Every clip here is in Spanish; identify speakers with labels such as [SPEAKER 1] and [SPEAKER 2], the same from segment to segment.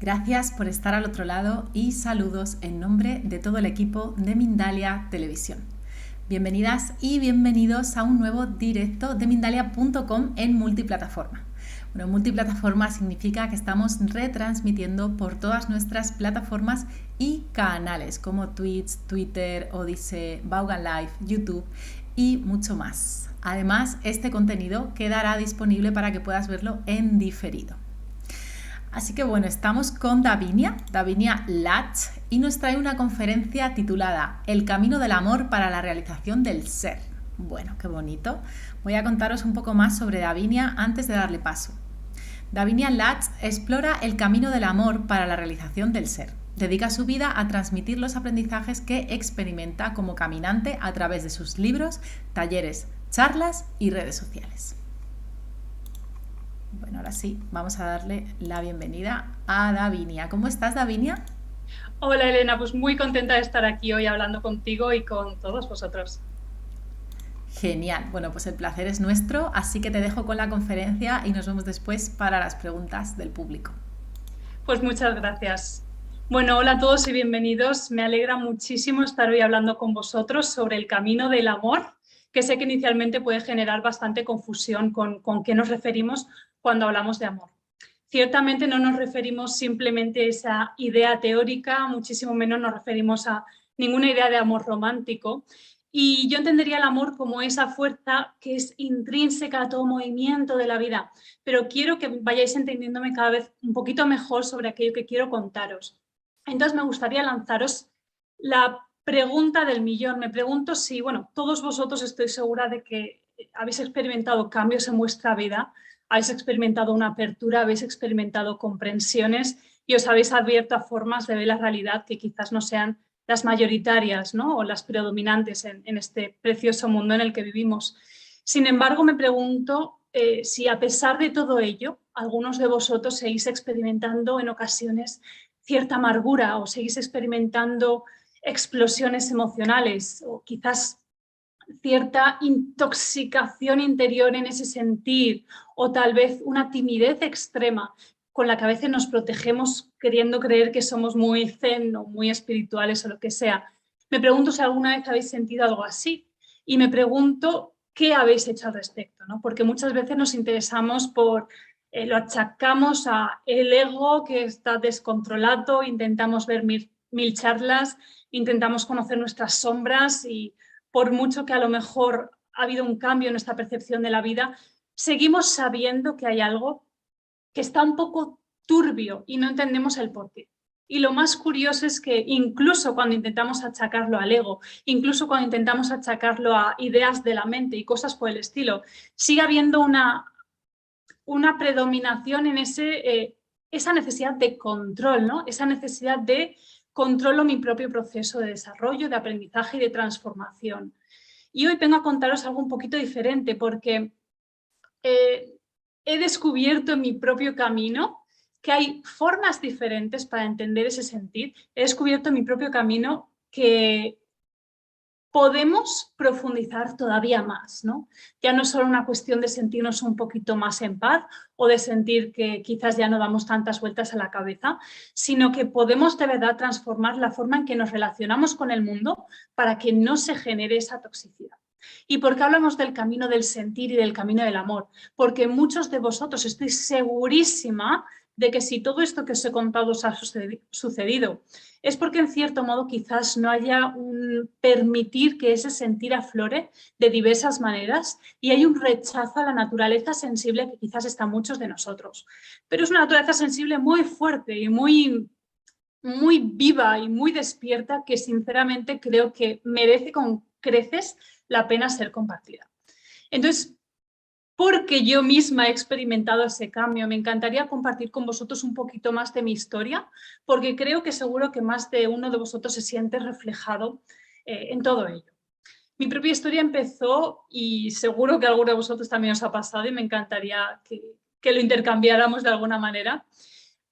[SPEAKER 1] Gracias por estar al otro lado y saludos en nombre de todo el equipo de Mindalia Televisión. Bienvenidas y bienvenidos a un nuevo directo de Mindalia.com en multiplataforma. Bueno, multiplataforma significa que estamos retransmitiendo por todas nuestras plataformas y canales como Twitch, Twitter, Odyssey, Vaughan Live, YouTube y mucho más. Además, este contenido quedará disponible para que puedas verlo en diferido. Así que bueno, estamos con Davinia Lach, y nos trae una conferencia titulada El camino del amor para la realización del ser. Bueno, qué bonito. Voy a contaros un poco más sobre Davinia antes de darle paso. Davinia Lach explora el camino del amor para la realización del ser. Dedica su vida a transmitir los aprendizajes que experimenta como caminante a través de sus libros, talleres, charlas y redes sociales. Bueno, ahora sí, vamos a darle la bienvenida a Davinia. ¿Cómo estás, Davinia?
[SPEAKER 2] Hola Elena, pues muy contenta de estar aquí hoy hablando contigo y con todos vosotros.
[SPEAKER 1] Genial, bueno, pues el placer es nuestro, así que te dejo con la conferencia y nos vemos después para las preguntas del público.
[SPEAKER 2] Pues muchas gracias. Bueno, hola a todos y bienvenidos. Me alegra muchísimo estar hoy hablando con vosotros sobre el camino del amor, que sé que inicialmente puede generar bastante confusión con qué nos referimos cuando hablamos de amor. Ciertamente no nos referimos simplemente a esa idea teórica, muchísimo menos nos referimos a ninguna idea de amor romántico. Y yo entendería el amor como esa fuerza que es intrínseca a todo movimiento de la vida. Pero quiero que vayáis entendiéndome cada vez un poquito mejor sobre aquello que quiero contaros. Entonces me gustaría lanzaros la pregunta del millón. Me pregunto si, bueno, todos vosotros estoy segura de que habéis experimentado cambios en vuestra vida, habéis experimentado una apertura, habéis experimentado comprensiones y os habéis abierto a formas de ver la realidad que quizás no sean las mayoritarias, ¿no? O las predominantes en este precioso mundo en el que vivimos. Sin embargo, me pregunto si a pesar de todo ello, algunos de vosotros seguís experimentando en ocasiones cierta amargura o seguís experimentando explosiones emocionales o quizás cierta intoxicación interior en ese sentir o tal vez una timidez extrema con la que a veces nos protegemos queriendo creer que somos muy zen o muy espirituales o lo que sea. Me pregunto si alguna vez habéis sentido algo así y me pregunto qué habéis hecho al respecto, ¿no? Porque muchas veces nos interesamos por, lo achacamos a el ego que está descontrolado, intentamos ver mil charlas, intentamos conocer nuestras sombras y por mucho que a lo mejor ha habido un cambio en nuestra percepción de la vida, seguimos sabiendo que hay algo que está un poco turbio y no entendemos el porqué. Y lo más curioso es que incluso cuando intentamos achacarlo al ego, incluso cuando intentamos achacarlo a ideas de la mente y cosas por el estilo, sigue habiendo una predominación en esa necesidad de control, ¿no? Esa necesidad de controlo mi propio proceso de desarrollo, de aprendizaje y de transformación. Y hoy vengo a contaros algo un poquito diferente porque he descubierto en mi propio camino que hay formas diferentes para entender ese sentir. He descubierto en mi propio camino que podemos profundizar todavía más, ¿no? Ya no es solo una cuestión de sentirnos un poquito más en paz o de sentir que quizás ya no damos tantas vueltas a la cabeza, sino que podemos de verdad transformar la forma en que nos relacionamos con el mundo para que no se genere esa toxicidad. ¿Y por qué hablamos del camino del sentir y del camino del amor? Porque muchos de vosotros, estoy segurísima de que si todo esto que os he contado os ha sucedido, es porque en cierto modo quizás no haya un permitir que ese sentir aflore de diversas maneras y hay un rechazo a la naturaleza sensible que quizás está en muchos de nosotros. Pero es una naturaleza sensible muy fuerte y muy viva y muy despierta que sinceramente creo que merece con creces la pena ser compartida. Entonces, porque yo misma he experimentado ese cambio, me encantaría compartir con vosotros un poquito más de mi historia, porque creo que seguro que más de uno de vosotros se siente reflejado en todo ello. Mi propia historia empezó, y seguro que a alguno de vosotros también os ha pasado, y me encantaría que lo intercambiáramos de alguna manera.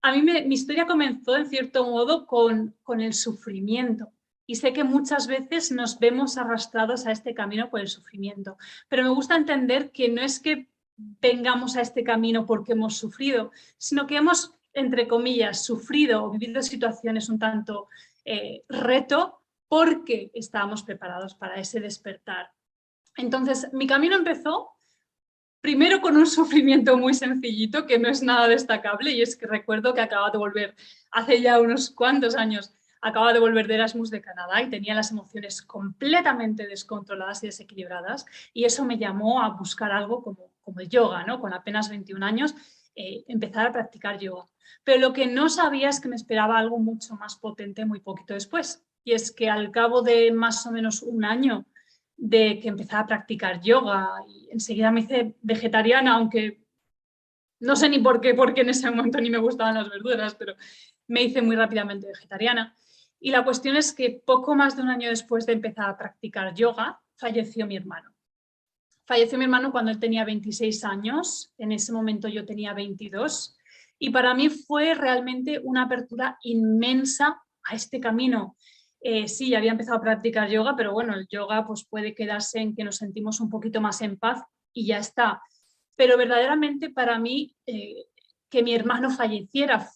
[SPEAKER 2] A mí mi historia comenzó, en cierto modo, con el sufrimiento. Y sé que muchas veces nos vemos arrastrados a este camino por el sufrimiento. Pero me gusta entender que no es que vengamos a este camino porque hemos sufrido, sino que hemos entre comillas, sufrido o vivido situaciones un tanto reto, porque estábamos preparados para ese despertar. Entonces, mi camino empezó primero con un sufrimiento muy sencillito, que no es nada destacable, y es que recuerdo que acababa de volver, hace ya unos cuantos años, acababa de volver de Erasmus de Canadá y tenía las emociones completamente descontroladas y desequilibradas, y eso me llamó a buscar algo como el yoga, ¿no? Con apenas 21 años, empezar a practicar yoga. Pero lo que no sabía es que me esperaba algo mucho más potente muy poquito después, y es que al cabo de más o menos un año de que empecé a practicar yoga y enseguida me hice vegetariana, aunque no sé ni por qué, porque en ese momento ni me gustaban las verduras, pero me hice muy rápidamente vegetariana. Y la cuestión es que poco más de un año después de empezar a practicar yoga, falleció mi hermano. Falleció mi hermano cuando él tenía 26 años, en ese momento yo tenía 22, y para mí fue realmente una apertura inmensa a este camino. Sí, había empezado a practicar yoga, pero bueno, el yoga pues, puede quedarse en que nos sentimos un poquito más en paz y ya está. Pero verdaderamente para mí, que mi hermano falleciera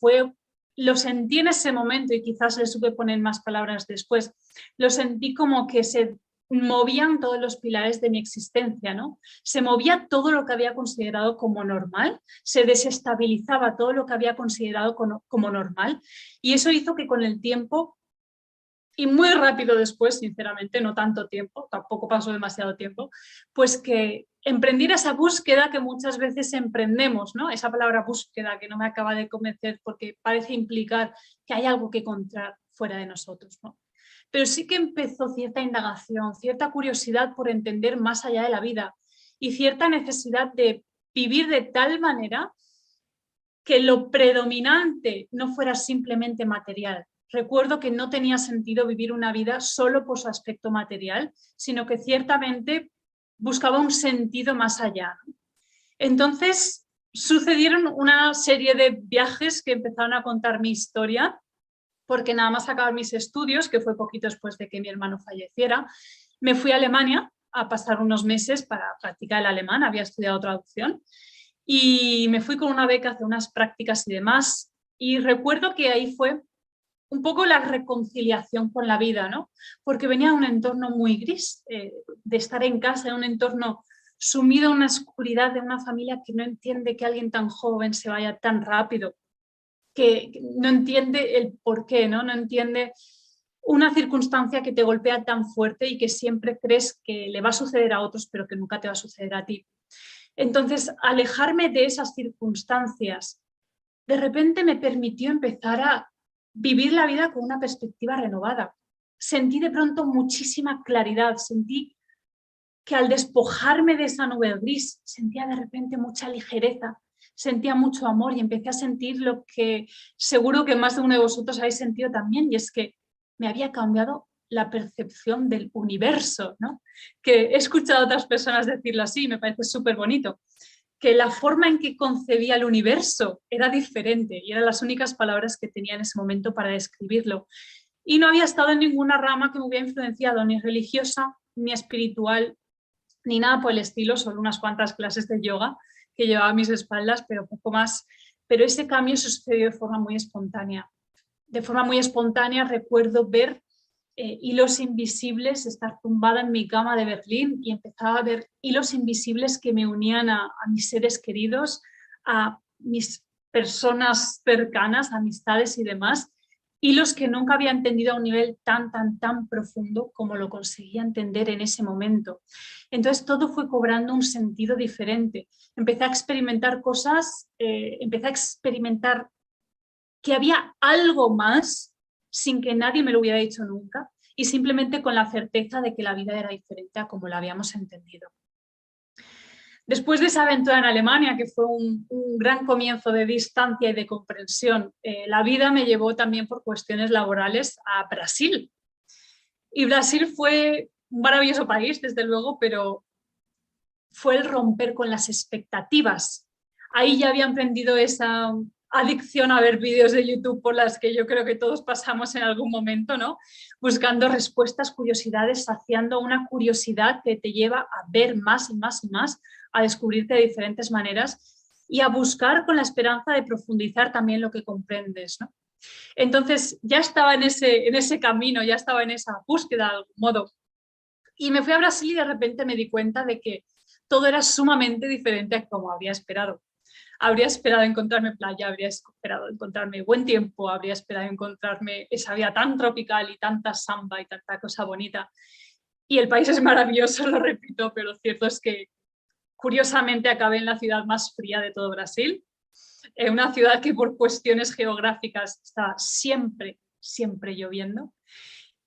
[SPEAKER 2] lo sentí en ese momento y quizás le supe poner más palabras después, lo sentí como que se movían todos los pilares de mi existencia, ¿no? Se movía todo lo que había considerado como normal, se desestabilizaba todo lo que había considerado como normal, y eso hizo que con el tiempo, y muy rápido después, sinceramente, no tanto tiempo, tampoco pasó demasiado tiempo, pues que emprendiera esa búsqueda que muchas veces emprendemos, ¿no? Esa palabra búsqueda que no me acaba de convencer porque parece implicar que hay algo que encontrar fuera de nosotros, ¿no? Pero sí que empezó cierta indagación, cierta curiosidad por entender más allá de la vida y cierta necesidad de vivir de tal manera que lo predominante no fuera simplemente material. Recuerdo que no tenía sentido vivir una vida solo por su aspecto material, sino que ciertamente buscaba un sentido más allá. Entonces sucedieron una serie de viajes que empezaron a contar mi historia, porque nada más acabar mis estudios, que fue poquito después de que mi hermano falleciera, me fui a Alemania a pasar unos meses para practicar el alemán, había estudiado traducción, y me fui con una beca a hacer unas prácticas y demás, y recuerdo que ahí fue un poco la reconciliación con la vida, ¿no? Porque venía de un entorno muy gris, de estar en casa, en un entorno sumido en una oscuridad de una familia que no entiende que alguien tan joven se vaya tan rápido, que no entiende el por qué, ¿no? No entiende una circunstancia que te golpea tan fuerte y que siempre crees que le va a suceder a otros, pero que nunca te va a suceder a ti. Entonces, alejarme de esas circunstancias de repente me permitió empezar a vivir la vida con una perspectiva renovada. Sentí de pronto muchísima claridad, sentí que al despojarme de esa nube gris, sentía de repente mucha ligereza, sentía mucho amor y empecé a sentir lo que seguro que más de uno de vosotros habéis sentido también, y es que me había cambiado la percepción del universo, ¿no? Que he escuchado a otras personas decirlo así, me parece súper bonito, que la forma en que concebía el universo era diferente y eran las únicas palabras que tenía en ese momento para describirlo. Y no había estado en ninguna rama que me hubiera influenciado, ni religiosa, ni espiritual, ni nada por el estilo, solo unas cuantas clases de yoga que llevaba a mis espaldas, pero poco más. Pero ese cambio sucedió de forma muy espontánea. De forma muy espontánea recuerdo ver hilos invisibles, estar tumbada en mi cama de Berlín y empezaba a ver hilos invisibles que me unían a mis seres queridos, a mis personas cercanas, amistades y demás, hilos que nunca había entendido a un nivel tan profundo como lo conseguía entender en ese momento. Entonces todo fue cobrando un sentido diferente. Empecé a experimentar cosas, empecé a experimentar que había algo más sin que nadie me lo hubiera dicho nunca y simplemente con la certeza de que la vida era diferente a como la habíamos entendido. Después de esa aventura en Alemania, que fue un gran comienzo de distancia y de comprensión, la vida me llevó también por cuestiones laborales a Brasil. Y Brasil fue un maravilloso país, desde luego, pero fue el romper con las expectativas. Ahí ya había emprendido esa adicción a ver vídeos de YouTube por las que yo creo que todos pasamos en algún momento, ¿no? Buscando respuestas, curiosidades, saciando una curiosidad que te lleva a ver más y más y más, a descubrirte de diferentes maneras. y a buscar con la esperanza de profundizar también lo que comprendes, ¿no? Entonces ya estaba en ese camino, ya estaba en esa búsqueda de algún modo. Y me fui a Brasil y de repente me di cuenta de que todo era sumamente diferente a como habría esperado. Habría esperado encontrarme playa, habría esperado encontrarme buen tiempo, habría esperado encontrarme esa vida tan tropical y tanta samba y tanta cosa bonita. Y el país es maravilloso, lo repito, pero lo cierto es que curiosamente acabé en la ciudad más fría de todo Brasil, en una ciudad que por cuestiones geográficas está siempre, siempre lloviendo.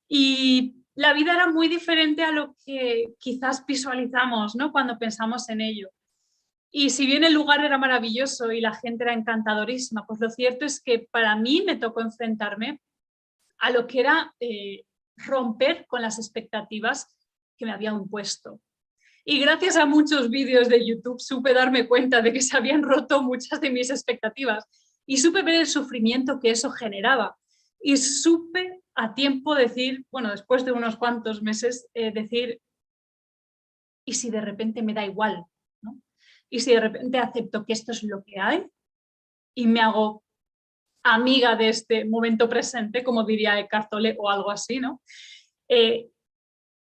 [SPEAKER 2] Y la vida era muy diferente a lo que quizás visualizamos, ¿no?, cuando pensamos en ello. Y si bien el lugar era maravilloso y la gente era encantadorísima, pues lo cierto es que para mí me tocó enfrentarme a lo que era romper con las expectativas que me había impuesto. Y gracias a muchos vídeos de YouTube supe darme cuenta de que se habían roto muchas de mis expectativas y supe ver el sufrimiento que eso generaba. Y supe a tiempo decir, bueno, después de unos cuantos meses, decir, ¿y si de repente me da igual? ¿No? ¿Y si de repente acepto que esto es lo que hay y me hago amiga de este momento presente, como diría Eckhart Tolle o algo así, ¿no?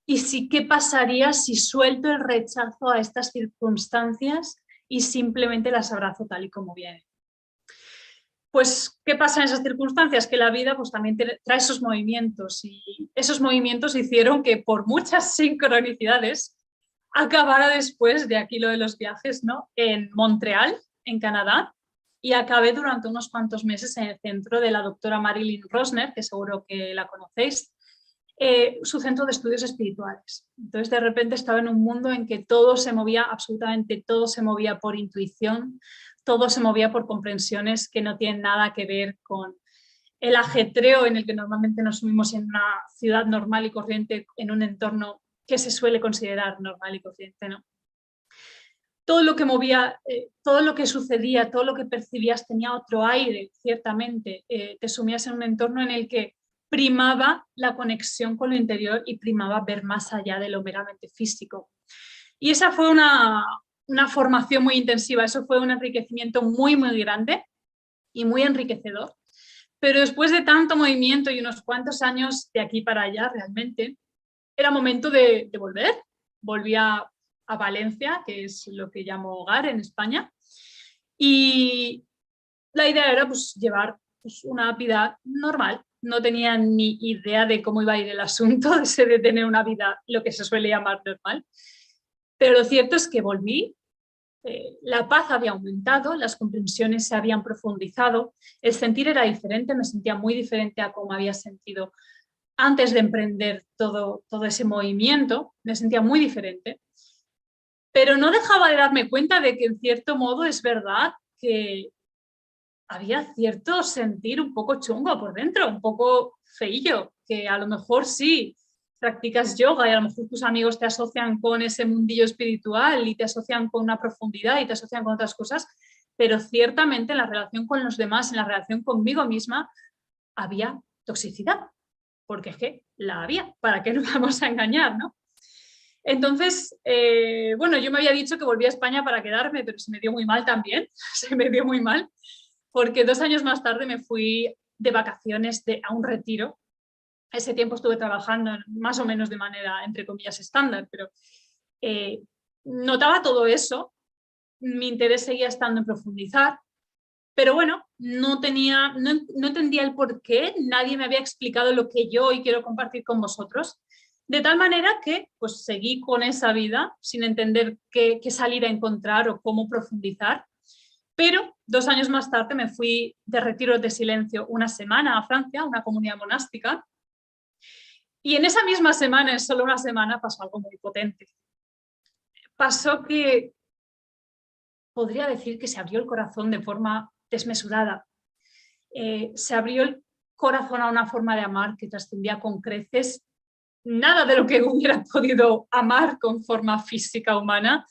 [SPEAKER 2] ¿Y si qué pasaría si suelto el rechazo a estas circunstancias y simplemente las abrazo tal y como vienen? Pues, ¿qué pasa en esas circunstancias? Que la vida pues, también trae esos movimientos y esos movimientos hicieron que por muchas sincronicidades acabara después de aquí lo de los viajes, ¿no?, en Montreal, en Canadá, y acabé durante unos cuantos meses en el centro de la doctora Marilyn Rosner, que seguro que la conocéis, su centro de estudios espirituales. Entonces, de repente estaba en un mundo en que todo se movía, absolutamente todo se movía por intuición, todo se movía por comprensiones que no tienen nada que ver con el ajetreo en el que normalmente nos sumimos en una ciudad normal y corriente, en un entorno que se suele considerar normal y corriente, ¿no? Todo lo que movía, todo lo que sucedía, todo lo que percibías tenía otro aire, ciertamente. Te sumías en un entorno en el que primaba la conexión con lo interior y primaba ver más allá de lo meramente físico. Y esa fue una formación muy intensiva, eso fue un enriquecimiento muy, muy grande y muy enriquecedor. Pero después de tanto movimiento y unos cuantos años de aquí para allá, realmente, era momento de volver. Volví a Valencia, que es lo que llamo hogar en España, y la idea era pues, llevar pues, una vida normal. No tenía ni idea de cómo iba a ir el asunto de tener una vida, lo que se suele llamar normal, pero lo cierto es que volví. La paz había aumentado, las comprensiones se habían profundizado, el sentir era diferente, me sentía muy diferente a cómo había sentido antes de emprender todo ese movimiento, me sentía muy diferente, pero no dejaba de darme cuenta de que en cierto modo es verdad que había cierto sentir un poco chungo por dentro, un poco feillo, que a lo mejor sí practicas yoga y a lo mejor tus amigos te asocian con ese mundillo espiritual y te asocian con una profundidad y te asocian con otras cosas, pero ciertamente en la relación con los demás, en la relación conmigo misma, había toxicidad, porque es que la había, ¿para qué nos vamos a engañar, no? Entonces, bueno, yo me había dicho que volvía a España para quedarme, pero se me dio muy mal también, se me dio muy mal, porque 2 años más tarde me fui de vacaciones a un retiro. Ese tiempo estuve trabajando más o menos de manera, entre comillas, estándar, pero notaba todo eso, mi interés seguía estando en profundizar, pero bueno, no entendía el por qué, nadie me había explicado lo que yo hoy quiero compartir con vosotros, de tal manera que pues seguí con esa vida sin entender qué salir a encontrar o cómo profundizar, pero 2 años más tarde me fui de retiros de silencio una semana a Francia, a una comunidad monástica, y en esa misma semana, en solo una semana, pasó algo muy potente. Pasó que podría decir que se abrió el corazón de forma desmesurada. Se abrió el corazón a una forma de amar que trascendía con creces nada de lo que hubiera podido amar con forma física humana.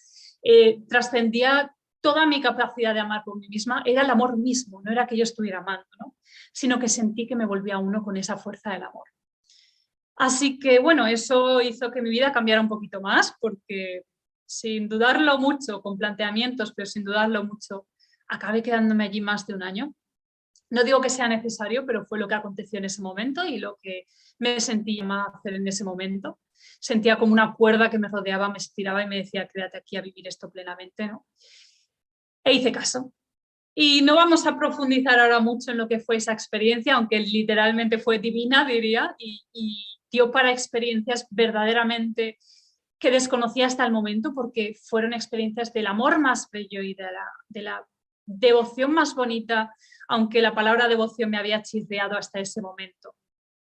[SPEAKER 2] Trascendía toda mi capacidad de amar por mí misma, era el amor mismo, no era que yo estuviera amando, ¿no?, sino que sentí que me volvía uno con esa fuerza del amor. Así que, bueno, eso hizo que mi vida cambiara un poquito más, porque sin dudarlo mucho, con planteamientos, pero sin dudarlo mucho, acabé quedándome allí más de un año. No digo que sea necesario, pero fue lo que aconteció en ese momento y lo que me sentí llamada a hacer en ese momento. Sentía como una cuerda que me rodeaba, me estiraba y me decía, quédate aquí a vivir esto plenamente, ¿no? E hice caso. Y no vamos a profundizar ahora mucho en lo que fue esa experiencia, aunque literalmente fue divina, diría, y dio para experiencias verdaderamente que desconocía hasta el momento, porque fueron experiencias del amor más bello y de la devoción más bonita, aunque la palabra devoción me había chirriado hasta ese momento.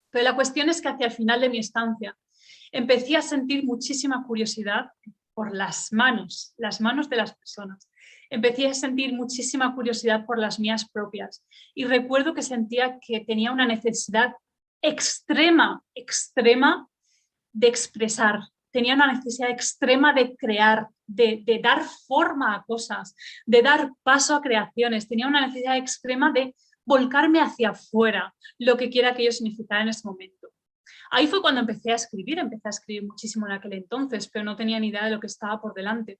[SPEAKER 2] Pero la cuestión es que hacia el final de mi estancia empecé a sentir muchísima curiosidad por las manos de las personas. Empecé a sentir muchísima curiosidad por las mías propias y recuerdo que sentía que tenía una necesidad extrema de expresar. Tenía una necesidad extrema de crear, de dar forma a cosas, de dar paso a creaciones. Tenía una necesidad extrema de volcarme hacia afuera, lo que quiera que ello significara en ese momento. Ahí fue cuando empecé a escribir muchísimo en aquel entonces, pero no tenía ni idea de lo que estaba por delante.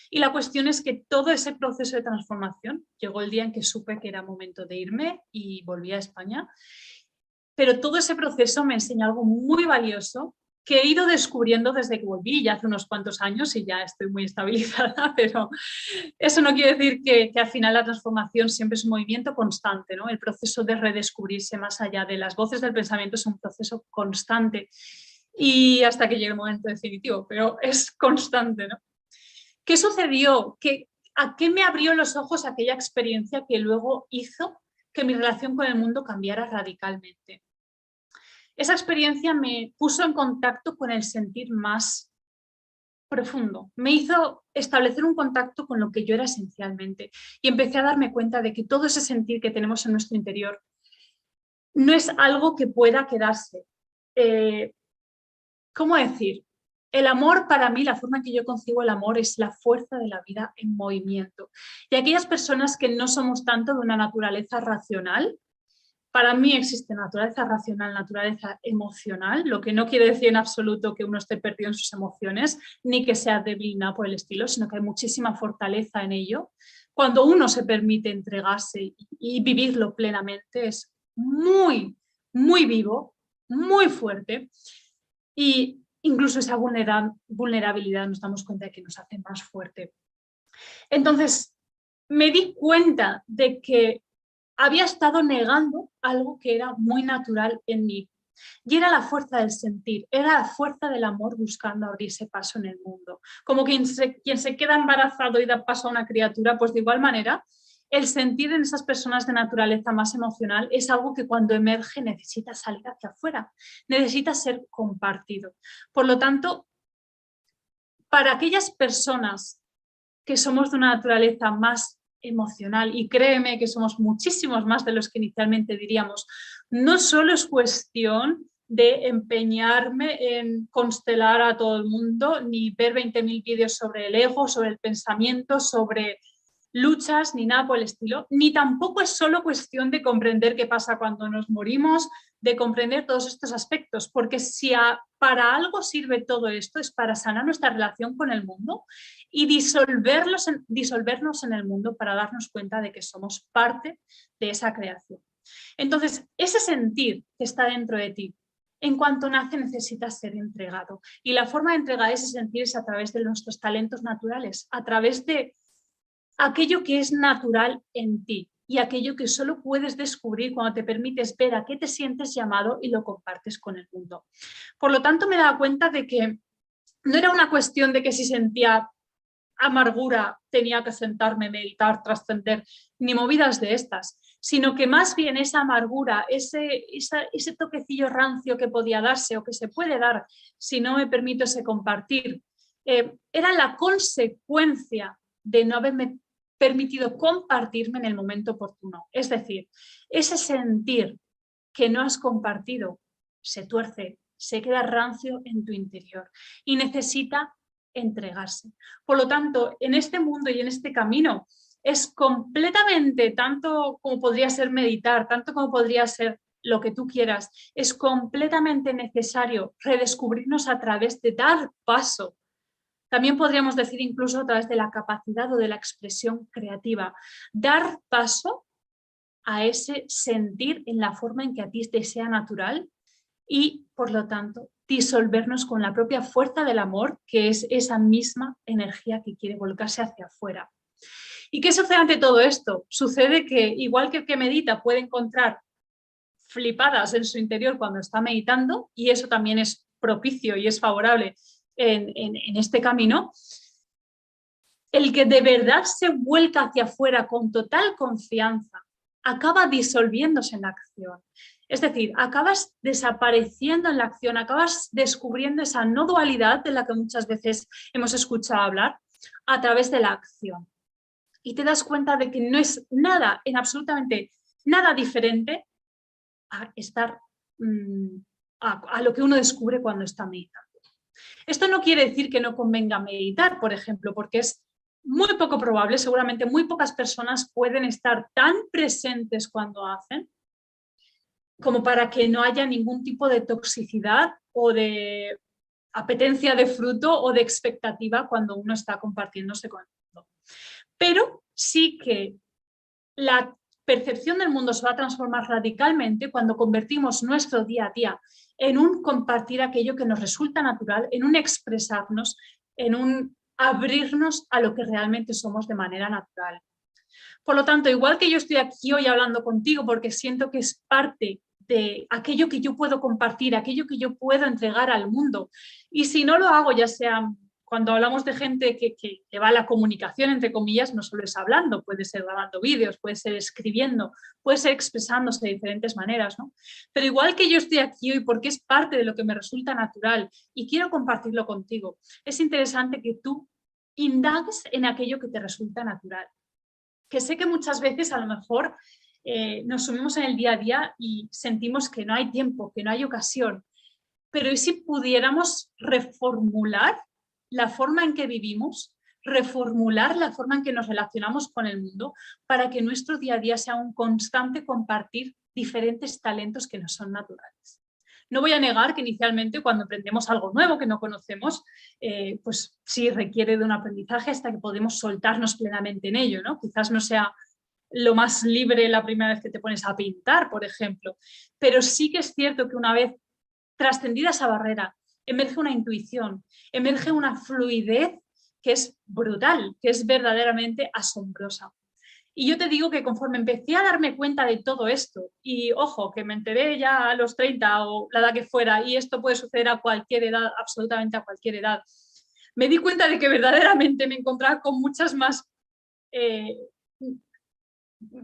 [SPEAKER 2] Y la cuestión es que todo ese proceso de transformación, llegó el día en que supe que era momento de irme y volví a España, pero todo ese proceso me enseñó algo muy valioso que he ido descubriendo desde que volví, ya hace unos cuantos años y ya estoy muy estabilizada, pero eso no quiere decir que al final la transformación siempre es un movimiento constante, ¿no? El proceso de redescubrirse más allá de las voces del pensamiento es un proceso constante y hasta que llegue el momento definitivo, pero es constante, ¿no? ¿Qué sucedió? ¿A qué me abrió los ojos aquella experiencia que luego hizo que mi relación con el mundo cambiara radicalmente? Esa experiencia me puso en contacto con el sentir más profundo. Me hizo establecer un contacto con lo que yo era esencialmente y empecé a darme cuenta de que todo ese sentir que tenemos en nuestro interior no es algo que pueda quedarse. ¿Cómo decir? El amor para mí, la forma en que yo concibo el amor es la fuerza de la vida en movimiento. Y aquellas personas que no somos tanto de una naturaleza racional, para mí existe naturaleza racional, naturaleza emocional, lo que no quiere decir en absoluto que uno esté perdido en sus emociones, ni que sea débil nada por el estilo, sino que hay muchísima fortaleza en ello. Cuando uno se permite entregarse y vivirlo plenamente, es muy, muy vivo, muy fuerte. Y incluso esa vulnerabilidad nos damos cuenta de que nos hace más fuerte. Entonces, me di cuenta de que había estado negando algo que era muy natural en mí. Y era la fuerza del sentir, era la fuerza del amor buscando abrirse paso en el mundo. Como quien se queda embarazado y da paso a una criatura, pues de igual manera, el sentir en esas personas de naturaleza más emocional es algo que cuando emerge necesita salir hacia afuera, necesita ser compartido. Por lo tanto, para aquellas personas que somos de una naturaleza más emocional, y créeme que somos muchísimos más de los que inicialmente diríamos, no solo es cuestión de empeñarme en constelar a todo el mundo, ni ver 20.000 vídeos sobre el ego, sobre el pensamiento, sobre luchas, ni nada por el estilo, ni tampoco es solo cuestión de comprender qué pasa cuando nos morimos, de comprender todos estos aspectos, porque si para algo sirve todo esto es para sanar nuestra relación con el mundo y disolvernos en el mundo para darnos cuenta de que somos parte de esa creación. Entonces, ese sentir que está dentro de ti, en cuanto nace necesita ser entregado. Y la forma de entregar ese sentir es a través de nuestros talentos naturales, a través de aquello que es natural en ti y aquello que solo puedes descubrir cuando te permites ver a qué te sientes llamado y lo compartes con el mundo. Por lo tanto, me daba cuenta de que no era una cuestión de que si sentía amargura tenía que sentarme, meditar, trascender, ni movidas de estas, sino que más bien esa amargura, ese toquecillo rancio que podía darse o que se puede dar si no me permito ese compartir, era la consecuencia de no haberme permitido compartirme en el momento oportuno. Es decir, ese sentir que no has compartido se tuerce, se queda rancio en tu interior y necesita entregarse. Por lo tanto, en este mundo y en este camino es completamente, tanto como podría ser meditar, tanto como podría ser lo que tú quieras, es completamente necesario redescubrirnos a través de dar paso También podríamos decir incluso a través de la capacidad o de la expresión creativa. Dar paso a ese sentir en la forma en que a ti te sea natural y, por lo tanto, disolvernos con la propia fuerza del amor, que es esa misma energía que quiere volcarse hacia afuera. ¿Y qué sucede ante todo esto? Sucede que, igual que el que medita puede encontrar flipadas en su interior cuando está meditando, y eso también es propicio y es favorable en este camino, el que de verdad se vuelca hacia afuera con total confianza acaba disolviéndose en la acción. Es decir, acabas desapareciendo en la acción, acabas descubriendo esa no dualidad de la que muchas veces hemos escuchado hablar a través de la acción. Y te das cuenta de que no es nada, en absolutamente nada diferente a estar a lo que uno descubre cuando está meditando. Esto no quiere decir que no convenga meditar, por ejemplo, porque es muy poco probable, seguramente muy pocas personas pueden estar tan presentes cuando hacen como para que no haya ningún tipo de toxicidad o de apetencia de fruto o de expectativa cuando uno está compartiéndose con el mundo. Pero sí que la percepción del mundo se va a transformar radicalmente cuando convertimos nuestro día a día en un compartir aquello que nos resulta natural, en un expresarnos, en un abrirnos a lo que realmente somos de manera natural. Por lo tanto, igual que yo estoy aquí hoy hablando contigo porque siento que es parte de aquello que yo puedo compartir, aquello que yo puedo entregar al mundo, y si no lo hago, ya sea cuando hablamos de gente que va a la comunicación, entre comillas, no solo es hablando, puede ser grabando vídeos, puede ser escribiendo, puede ser expresándose de diferentes maneras, ¿no? Pero igual que yo estoy aquí hoy porque es parte de lo que me resulta natural y quiero compartirlo contigo, es interesante que tú indagues en aquello que te resulta natural. Que sé que muchas veces a lo mejor nos sumimos en el día a día y sentimos que no hay tiempo, que no hay ocasión, pero ¿y si pudiéramos reformular la forma en que vivimos, reformular la forma en que nos relacionamos con el mundo para que nuestro día a día sea un constante compartir diferentes talentos que nos son naturales? No voy a negar que inicialmente cuando aprendemos algo nuevo que no conocemos, pues sí requiere de un aprendizaje hasta que podemos soltarnos plenamente en ello, ¿no? Quizás no sea lo más libre la primera vez que te pones a pintar, por ejemplo, pero sí que es cierto que una vez trascendida esa barrera, emerge una intuición, emerge una fluidez que es brutal, que es verdaderamente asombrosa. Y yo te digo que conforme empecé a darme cuenta de todo esto, y ojo, que me enteré ya a los 30 o la edad que fuera, y esto puede suceder a cualquier edad, absolutamente a cualquier edad, me di cuenta de que verdaderamente me encontraba con muchas más...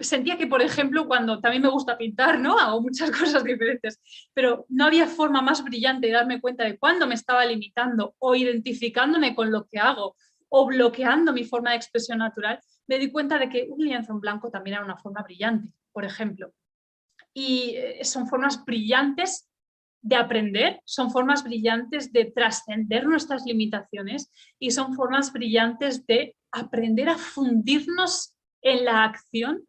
[SPEAKER 2] sentía que, por ejemplo, cuando también me gusta pintar, ¿no? Hago muchas cosas diferentes, pero no había forma más brillante de darme cuenta de cuándo me estaba limitando o identificándome con lo que hago o bloqueando mi forma de expresión natural. Me di cuenta de que un lienzo en blanco también era una forma brillante, por ejemplo. Y son formas brillantes de aprender, son formas brillantes de trascender nuestras limitaciones y son formas brillantes de aprender a fundirnos en la acción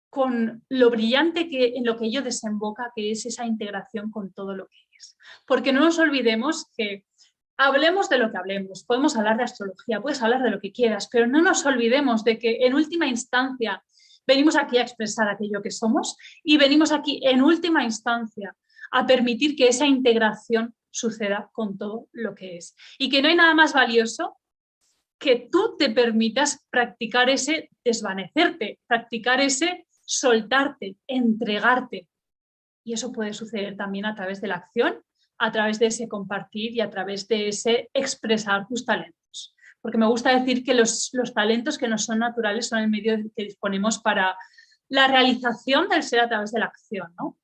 [SPEAKER 2] con lo brillante en lo que ello desemboca, que es esa integración con todo lo que es. Porque no nos olvidemos que hablemos de lo que hablemos, podemos hablar de astrología, puedes hablar de lo que quieras, pero no nos olvidemos de que en última instancia venimos aquí a expresar aquello que somos y venimos aquí en última instancia a permitir que esa integración suceda con todo lo que es. Y que no hay nada más valioso que tú te permitas practicar ese desvanecerte, practicar ese soltarte, entregarte. Y eso puede suceder también a través de la acción, a través de ese compartir y a través de ese expresar tus talentos. Porque me gusta decir que los talentos que nos son naturales son el medio que disponemos para la realización del ser a través de la acción, ¿no?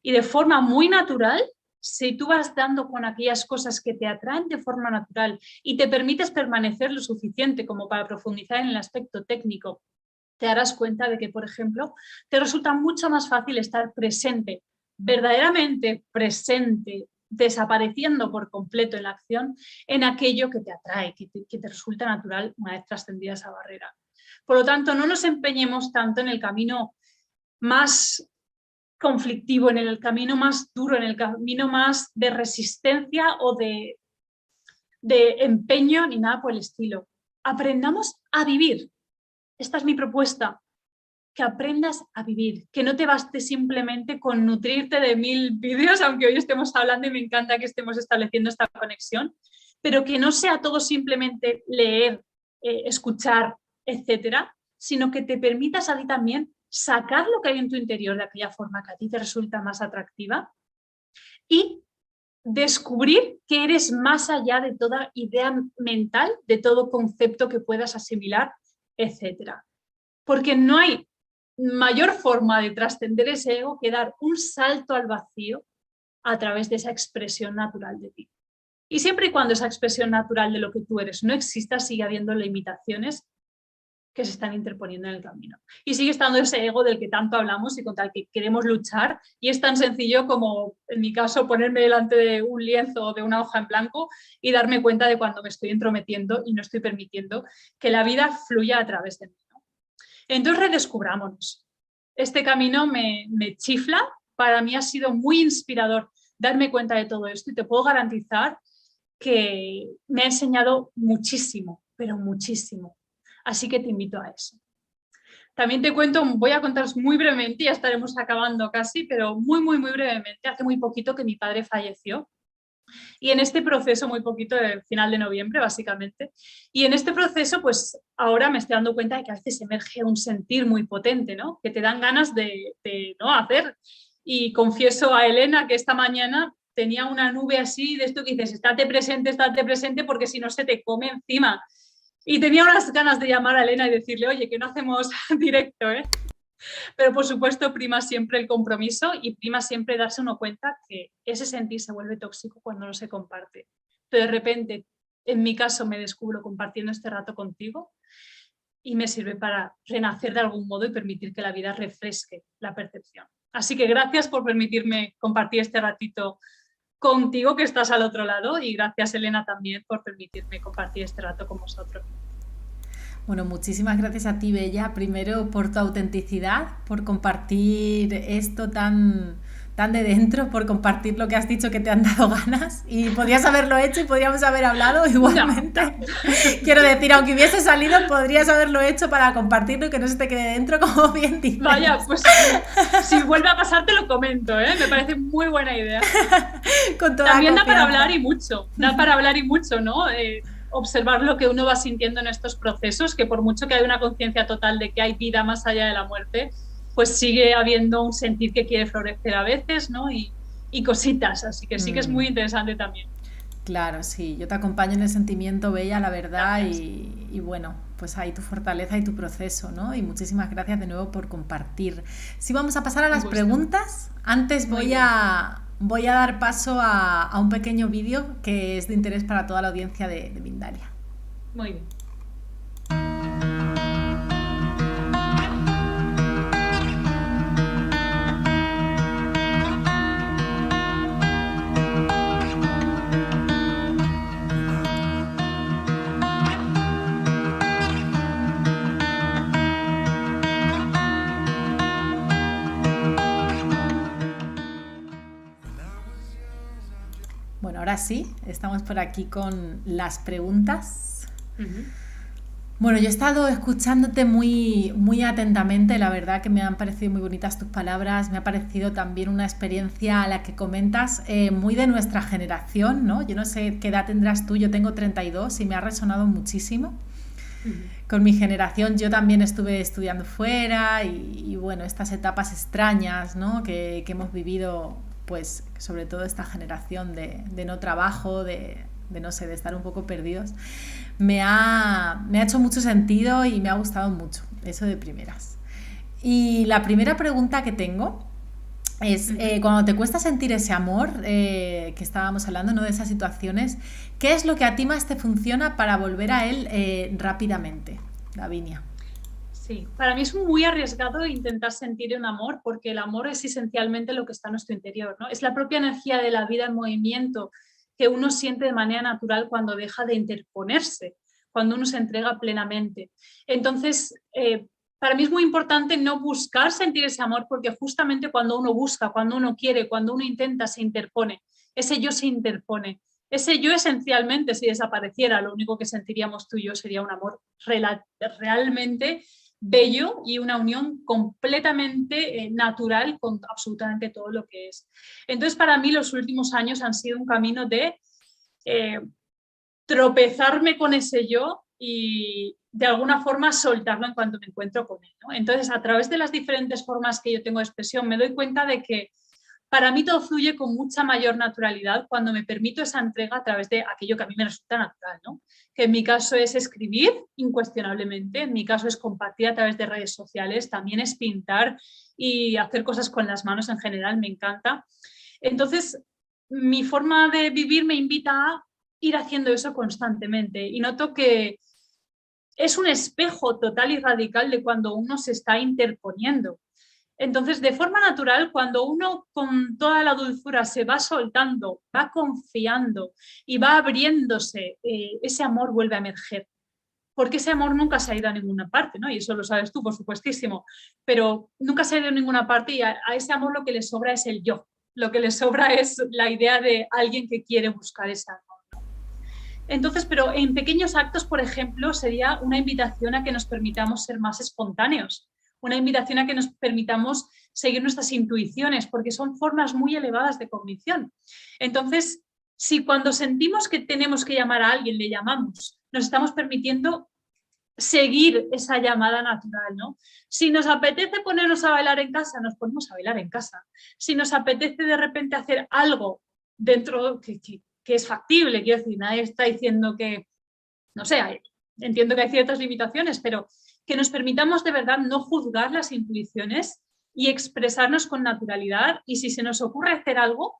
[SPEAKER 2] Y de forma muy natural, si tú vas dando con aquellas cosas que te atraen de forma natural y te permites permanecer lo suficiente como para profundizar en el aspecto técnico, te darás cuenta de que, por ejemplo, te resulta mucho más fácil estar presente, verdaderamente presente, desapareciendo por completo en la acción, en aquello que te atrae, que te resulta natural una vez trascendida esa barrera. Por lo tanto, no nos empeñemos tanto en el camino más conflictivo, en el camino más duro, en el camino más de resistencia o de de empeño ni nada por el estilo. Aprendamos a vivir. Esta es mi propuesta. Que aprendas a vivir, que no te baste simplemente con nutrirte de 1000 vídeos, aunque hoy estemos hablando y me encanta que estemos estableciendo esta conexión, pero que no sea todo simplemente leer, escuchar, etcétera, sino que te permitas a ti también sacar lo que hay en tu interior de aquella forma que a ti te resulta más atractiva y descubrir que eres más allá de toda idea mental, de todo concepto que puedas asimilar, etcétera. Porque no hay mayor forma de trascender ese ego que dar un salto al vacío a través de esa expresión natural de ti. Y siempre y cuando esa expresión natural de lo que tú eres no exista, sigue habiendo limitaciones que se están interponiendo en el camino. Y sigue estando ese ego del que tanto hablamos y contra el que queremos luchar. Y es tan sencillo como, en mi caso, ponerme delante de un lienzo o de una hoja en blanco y darme cuenta de cuando me estoy entrometiendo y no estoy permitiendo que la vida fluya a través de mí. Entonces redescubrámonos. Este camino me chifla, para mí ha sido muy inspirador darme cuenta de todo esto y te puedo garantizar que me ha enseñado muchísimo, pero muchísimo. Así que te invito a eso. También te cuento, voy a contaros muy brevemente, ya estaremos acabando casi, pero muy brevemente, hace muy poquito que mi padre falleció. Y en este proceso, muy poquito, el final de noviembre, básicamente, y en este proceso, pues ahora me estoy dando cuenta de que a veces emerge un sentir muy potente, ¿no? Que te dan ganas de no hacer. Y confieso a Elena que esta mañana tenía una nube así, de esto que dices, estate presente, porque si no se te come encima. Y tenía unas ganas de llamar a Elena y decirle, oye, que no hacemos directo, ¿eh? Pero por supuesto prima siempre el compromiso y prima siempre darse uno cuenta que ese sentir se vuelve tóxico cuando no se comparte. Pero de repente, en mi caso, me descubro compartiendo este rato contigo y me sirve para renacer de algún modo y permitir que la vida refresque la percepción. Así que gracias por permitirme compartir este ratito contigo que estás al otro lado y gracias Elena también por permitirme compartir este rato con vosotros.
[SPEAKER 1] Bueno, muchísimas gracias a ti, Bella, primero por tu autenticidad, por compartir esto tan de dentro, por compartir lo que has dicho que te han dado ganas y podrías haberlo hecho y podríamos haber hablado igualmente. No. Quiero decir, aunque hubiese salido, podrías haberlo hecho para compartirlo y que no se te quede dentro, como bien dices.
[SPEAKER 2] Vaya, pues si vuelve a pasar te lo comento, ¿eh? Me parece muy buena idea.
[SPEAKER 1] Con toda
[SPEAKER 2] También da para hablar y mucho, ¿no? Observar lo que uno va sintiendo en estos procesos, que por mucho que haya una conciencia total de que hay vida más allá de la muerte, pues sigue habiendo un sentir que quiere florecer a veces, ¿no? Y cositas, así que sí que es muy interesante también.
[SPEAKER 1] Claro, sí, yo te acompaño en el sentimiento, Bella, la verdad, y bueno, pues ahí tu fortaleza y tu proceso, ¿no? Y muchísimas gracias de nuevo por compartir. Sí, vamos a pasar a las preguntas. Antes voy a dar paso a un pequeño vídeo que es de interés para toda la audiencia de Mindalia.
[SPEAKER 2] Muy bien.
[SPEAKER 1] Bueno, ahora sí, estamos por aquí con las preguntas. Bueno, yo he estado escuchándote muy atentamente, la verdad que me han parecido muy bonitas tus palabras, me ha parecido también una experiencia a la que comentas muy de nuestra generación, ¿no? Yo no sé qué edad tendrás tú, yo tengo 32 y me ha resonado muchísimo. Con mi generación yo también estuve estudiando fuera y bueno, estas etapas extrañas, ¿no? que hemos vivido, pues sobre todo esta generación de no trabajo, de no sé, de estar un poco perdidos, me ha hecho mucho sentido y me ha gustado mucho, eso de primeras. Y la primera pregunta que tengo es, cuando te cuesta sentir ese amor que estábamos hablando, ¿no? De esas situaciones, ¿qué es lo que a ti más te funciona para volver a él rápidamente, Davinia?
[SPEAKER 2] Sí, para mí es muy arriesgado intentar sentir un amor porque el amor es esencialmente lo que está en nuestro interior, ¿no? Es la propia energía de la vida en movimiento que uno siente de manera natural cuando deja de interponerse, cuando uno se entrega plenamente. Entonces, para mí es muy importante no buscar sentir ese amor porque justamente cuando uno busca, cuando uno quiere, cuando uno intenta, se interpone. Ese yo se interpone Ese yo esencialmente, si desapareciera, lo único que sentiríamos tú y yo sería un amor realmente bello y una unión completamente natural con absolutamente todo lo que es. Entonces, para mí los últimos años han sido un camino de tropezarme con ese yo y de alguna forma soltarlo en cuanto me encuentro con él, ¿no? Entonces, a través de las diferentes formas que yo tengo de expresión, me doy cuenta de que para mí todo fluye con mucha mayor naturalidad cuando me permito esa entrega a través de aquello que a mí me resulta natural, ¿no? Que en mi caso es escribir, incuestionablemente, en mi caso es compartir a través de redes sociales, también es pintar y hacer cosas con las manos en general, me encanta. Entonces, mi forma de vivir me invita a ir haciendo eso constantemente y noto que es un espejo total y radical de cuando uno se está interponiendo. Entonces, de forma natural, cuando uno con toda la dulzura se va soltando, va confiando y va abriéndose, ese amor vuelve a emerger. Porque ese amor nunca se ha ido a ninguna parte, ¿no? Y eso lo sabes tú, por supuestísimo. Pero nunca se ha ido a ninguna parte y a ese amor lo que le sobra es el yo. Lo que le sobra es la idea de alguien que quiere buscar ese amor. Entonces, pero en pequeños actos, por ejemplo, sería una invitación a que nos permitamos ser más espontáneos, una invitación a que nos permitamos seguir nuestras intuiciones, porque son formas muy elevadas de cognición. Entonces, si cuando sentimos que tenemos que llamar a alguien, le llamamos, nos estamos permitiendo seguir esa llamada natural, ¿no? Si nos apetece ponernos a bailar en casa, nos ponemos a bailar en casa. Si nos apetece de repente hacer algo dentro que es factible, quiero decir, nadie está diciendo que, no sé, entiendo que hay ciertas limitaciones, pero que nos permitamos de verdad no juzgar las intuiciones y expresarnos con naturalidad, y si se nos ocurre hacer algo,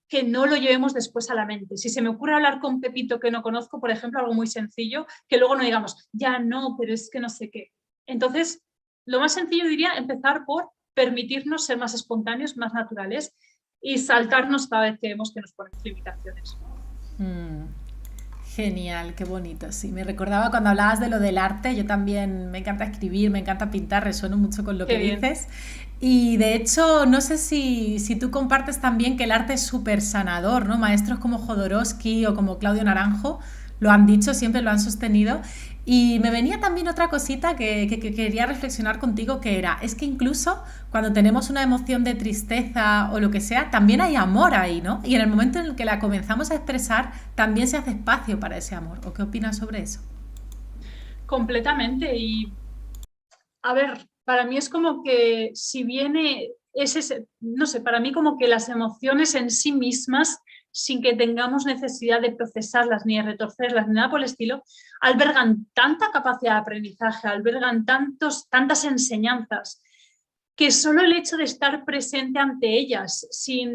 [SPEAKER 2] que no lo llevemos después a la mente. Si se me ocurre hablar con Pepito que no conozco, por ejemplo, algo muy sencillo, que luego no digamos, ya no, pero es que no sé qué. Entonces, lo más sencillo diría empezar por permitirnos ser más espontáneos, más naturales y saltarnos cada vez que vemos que nos ponemos limitaciones.
[SPEAKER 1] Genial, qué bonito. Sí, me recordaba cuando hablabas de lo del arte, yo también me encanta escribir, me encanta pintar, resueno mucho con lo
[SPEAKER 2] Qué
[SPEAKER 1] que
[SPEAKER 2] bien.
[SPEAKER 1] dices. Y de hecho, no sé si tú compartes también que el arte es súper sanador, ¿no? Maestros como Jodorowsky o como Claudio Naranjo lo han dicho, siempre lo han sostenido. Y me venía también otra cosita que quería reflexionar contigo, que era, es que incluso cuando tenemos una emoción de tristeza o lo que sea, también hay amor ahí, ¿no? Y en el momento en el que la comenzamos a expresar, también se hace espacio para ese amor. ¿O qué opinas sobre eso?
[SPEAKER 2] Completamente. Y a ver, para mí es como que si viene ese, no sé, para mí como que las emociones en sí mismas, sin que tengamos necesidad de procesarlas ni de retorcerlas ni nada por el estilo, albergan tanta capacidad de aprendizaje, albergan tantas enseñanzas, que solo el hecho de estar presente ante ellas, sin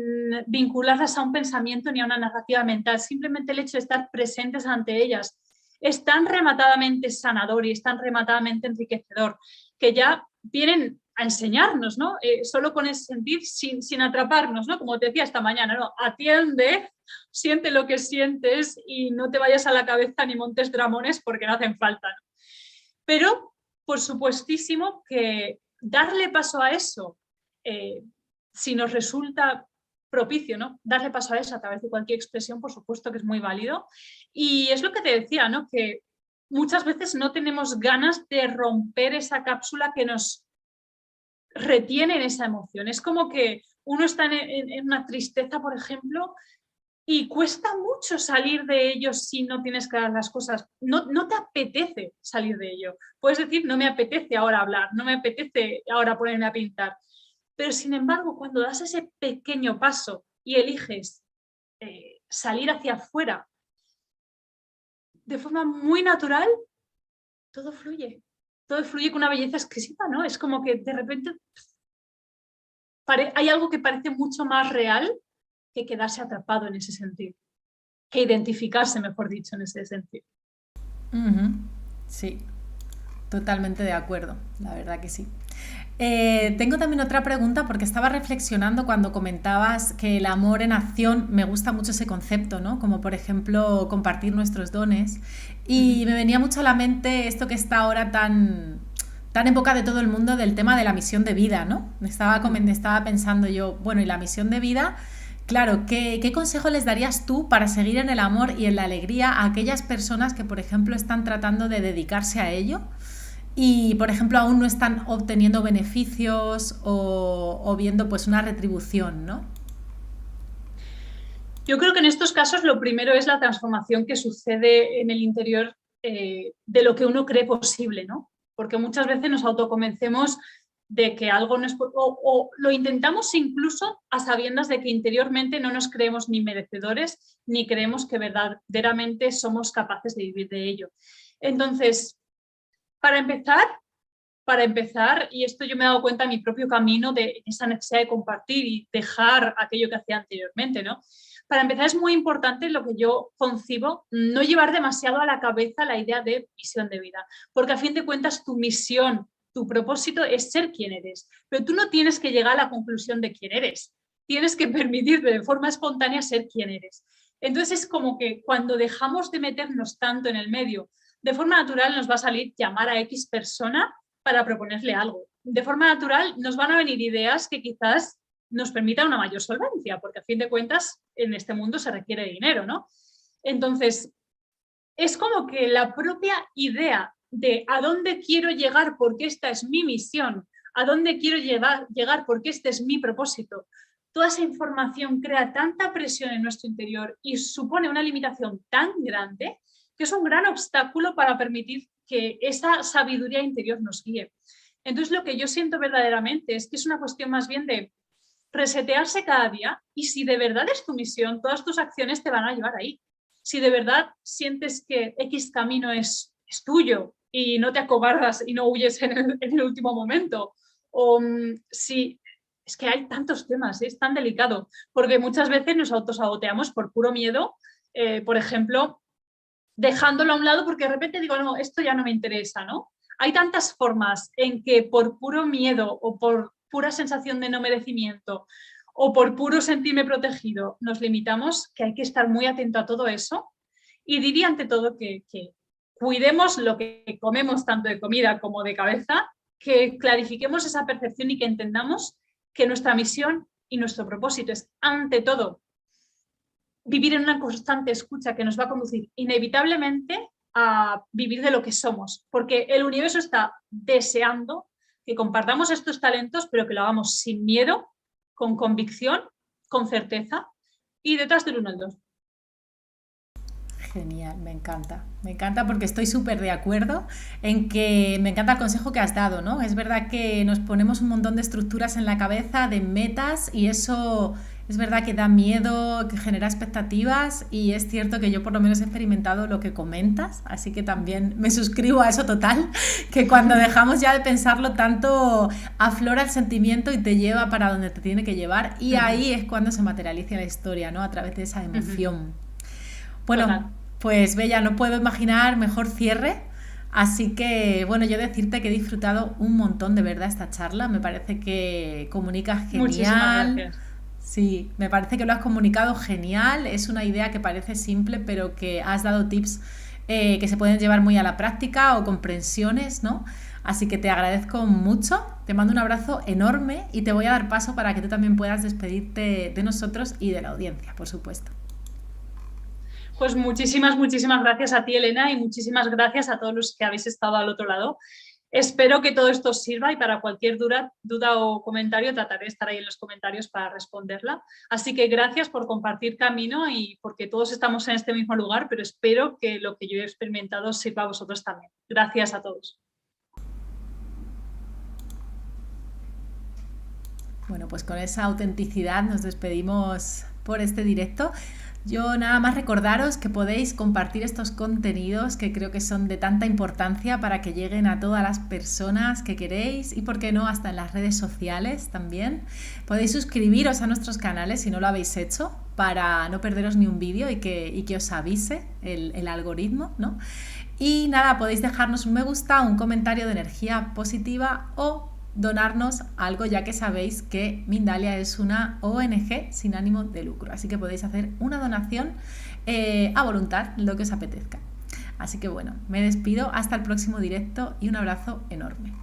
[SPEAKER 2] vincularlas a un pensamiento ni a una narrativa mental, simplemente el hecho de estar presentes ante ellas, es tan rematadamente sanador y es tan rematadamente enriquecedor, que ya vienen a enseñarnos, ¿no? Solo con ese sentir, sin atraparnos, ¿no? Como te decía esta mañana, ¿no? Atiende, siente lo que sientes y no te vayas a la cabeza ni montes dramones porque no hacen falta, ¿no? Pero, por supuestísimo, que darle paso a eso, si nos resulta propicio, ¿no? Darle paso a eso a través de cualquier expresión, por supuesto que es muy válido. Y es lo que te decía, ¿no? Que muchas veces no tenemos ganas de romper esa cápsula que nos retiene en esa emoción. Es como que uno está en una tristeza, por ejemplo, y cuesta mucho salir de ello si no tienes claras las cosas. No te apetece salir de ello. Puedes decir, no me apetece ahora hablar, no me apetece ahora ponerme a pintar. Pero sin embargo, cuando das ese pequeño paso y eliges salir hacia afuera de forma muy natural, todo fluye. Todo fluye con una belleza exquisita, ¿no? Es como que de repente hay algo que parece mucho más real que quedarse atrapado en ese sentido, que identificarse, mejor dicho, en ese sentido.
[SPEAKER 1] Sí, totalmente de acuerdo, la verdad que sí. Tengo también otra pregunta porque estaba reflexionando cuando comentabas que el amor en acción, me gusta mucho ese concepto, ¿no? Como por ejemplo compartir nuestros dones, y me venía mucho a la mente esto que está ahora tan en boca de todo el mundo del tema de la misión de vida, ¿no? Estaba pensando yo, bueno, y la misión de vida, Claro, ¿qué consejo les darías tú para seguir en el amor y en la alegría a aquellas personas que, por ejemplo, están tratando de dedicarse a ello y, por ejemplo, aún no están obteniendo beneficios o viendo pues una retribución, ¿no?
[SPEAKER 2] Yo creo que en estos casos lo primero es la transformación que sucede en el interior de lo que uno cree posible, ¿no? Porque muchas veces nos autoconvencemos de que algo no es... O lo intentamos incluso a sabiendas de que interiormente no nos creemos ni merecedores ni creemos que verdaderamente somos capaces de vivir de ello. Entonces, para empezar, y esto yo me he dado cuenta en mi propio camino de esa necesidad de compartir y dejar aquello que hacía anteriormente, ¿no? Para empezar, es muy importante lo que yo concibo, no llevar demasiado a la cabeza la idea de misión de vida, porque a fin de cuentas tu misión, tu propósito es ser quien eres, pero tú no tienes que llegar a la conclusión de quién eres, tienes que permitirte de forma espontánea ser quien eres. Entonces es como que cuando dejamos de meternos tanto en el medio, de forma natural nos va a salir llamar a X persona para proponerle algo. De forma natural nos van a venir ideas que quizás nos permita una mayor solvencia, porque a fin de cuentas en este mundo se requiere dinero, ¿no? Entonces, es como que la propia idea de a dónde quiero llegar porque esta es mi misión, a dónde quiero llegar porque este es mi propósito, toda esa información crea tanta presión en nuestro interior y supone una limitación tan grande que es un gran obstáculo para permitir que esa sabiduría interior nos guíe. Entonces, lo que yo siento verdaderamente es que es una cuestión más bien de resetearse cada día y si de verdad es tu misión, todas tus acciones te van a llevar ahí. Si de verdad sientes que X camino es tuyo y no te acobardas y no huyes en el último momento, o si... Es que hay tantos temas, es tan delicado, porque muchas veces nos autosaboteamos por puro miedo, por ejemplo, dejándolo a un lado porque de repente digo, no, esto ya no me interesa, ¿no? Hay tantas formas en que por puro miedo o por pura sensación de no merecimiento o por puro sentirme protegido nos limitamos, que hay que estar muy atento a todo eso. Y diría ante todo que cuidemos lo que comemos tanto de comida como de cabeza, que clarifiquemos esa percepción y que entendamos que nuestra misión y nuestro propósito es ante todo vivir en una constante escucha que nos va a conducir inevitablemente a vivir de lo que somos, porque el universo está deseando que compartamos estos talentos, pero que lo hagamos sin miedo, con convicción, con certeza y detrás del uno al dos.
[SPEAKER 1] Genial, me encanta porque estoy súper de acuerdo en que me encanta el consejo que has dado, ¿no? Es verdad que nos ponemos un montón de estructuras en la cabeza, de metas y eso es verdad que da miedo, que genera expectativas y es cierto que yo por lo menos he experimentado lo que comentas, así que también me suscribo a eso total, que cuando dejamos ya de pensarlo tanto aflora el sentimiento y te lleva para donde te tiene que llevar y ahí es cuando se materializa la historia, ¿no? A través de esa emoción. Bueno, total. Pues Bella, no puedo imaginar mejor cierre, así que bueno, yo decirte que he disfrutado un montón de verdad esta charla, me parece que comunicas genial.
[SPEAKER 2] Muchísimas gracias.
[SPEAKER 1] Sí, me parece que lo has comunicado genial, es una idea que parece simple, pero que has dado tips que se pueden llevar muy a la práctica o comprensiones, ¿no? Así que te agradezco mucho, te mando un abrazo enorme y te voy a dar paso para que tú también puedas despedirte de nosotros y de la audiencia, por supuesto.
[SPEAKER 2] Pues muchísimas gracias a ti, Elena, y muchísimas gracias a todos los que habéis estado al otro lado. Espero que todo esto os sirva y para cualquier duda o comentario trataré de estar ahí en los comentarios para responderla. Así que gracias por compartir camino y porque todos estamos en este mismo lugar, pero espero que lo que yo he experimentado os sirva a vosotros también. Gracias a todos.
[SPEAKER 1] Bueno, pues con esa autenticidad nos despedimos por este directo. Yo nada más recordaros que podéis compartir estos contenidos que creo que son de tanta importancia para que lleguen a todas las personas que queréis y, por qué no, hasta en las redes sociales también. Podéis suscribiros a nuestros canales si no lo habéis hecho para no perderos ni un vídeo y que os avise el algoritmo, ¿no? Y nada, podéis dejarnos un me gusta, un comentario de energía positiva o donarnos algo, ya que sabéis que Mindalia es una ONG sin ánimo de lucro, así que podéis hacer una donación a voluntad, lo que os apetezca. Así que bueno, me despido hasta el próximo directo y un abrazo enorme.